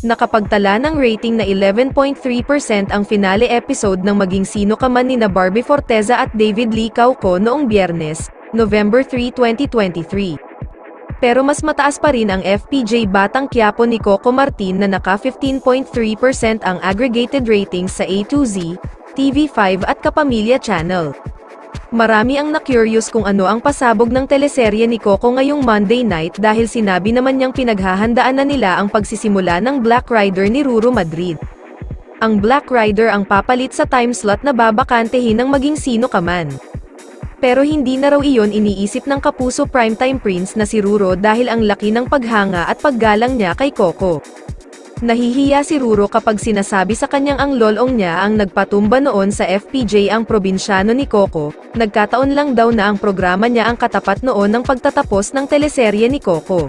Nakapagtala ng rating na 11.3% ang finale episode ng Maging Sino Ka Man nina Barbie Forteza at David Lee Cauco noong Biyernes, November 3, 2023. Pero mas mataas pa rin ang FPJ Batang Quiapo ni Coco Martin na naka 15.3% ang aggregated ratings sa A to Z, TV5 at Kapamilya Channel. Marami ang na-curious kung ano ang pasabog ng teleserye ni Coco ngayong Monday night dahil sinabi naman niyang pinaghahandaan na nila ang pagsisimula ng Black Rider ni Ruro Madrid. Ang Black Rider ang papalit sa time slot na babakantehin ng Maging Sino Ka Man. Pero hindi na raw iyon iniisip ng kapuso primetime prince na si Ruro dahil ang laki ng paghanga at paggalang niya kay Coco. Nahihiya si Ruro kapag sinasabi sa kanyang ang lolong niya ang nagpatumba noon sa FPJ ang probinsyano ni Coco, nagkataon lang daw na ang programa niya ang katapat noon ng pagtatapos ng teleserye ni Coco.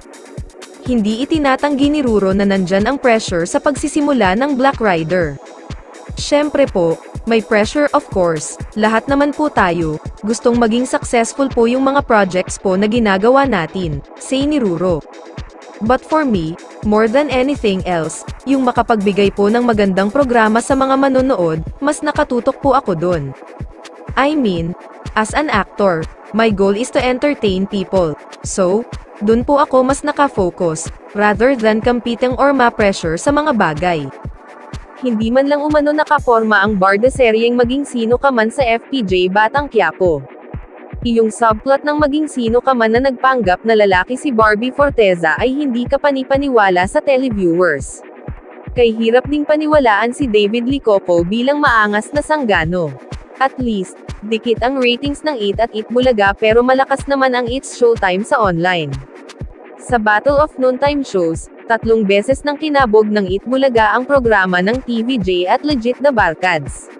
Hindi itinatanggi ni Ruro na nandyan ang pressure sa pagsisimula ng Black Rider. Syempre po, may pressure of course, lahat naman po tayo, gustong maging successful po yung mga projects po na ginagawa natin, say ni Ruro. But for me, more than anything else, yung makapagbigay po ng magandang programa sa mga manonood, mas nakatutok po ako dun. I mean, as an actor, my goal is to entertain people. So, dun po ako mas nakafocus, rather than competing or ma-pressure sa mga bagay. Hindi man lang umano nakaforma ang barda seryeng Maging Sino Ka Man sa FPJ Batang Quiapo. Iyong subplot ng Maging Sino Ka Man na nagpanggap na lalaki si Barbie Forteza ay hindi kapanipaniwala sa televiewers. Kay hirap ding paniwalaan si David Lee Cauco bilang maangas na sanggano. At least, dikit ang ratings ng Eat at Eat Bulaga pero malakas naman ang It's Showtime sa online. Sa Battle of Noontime Shows, 3 beses nang kinabog ng Eat Bulaga ang programa ng TVJ at Legit na Barkads.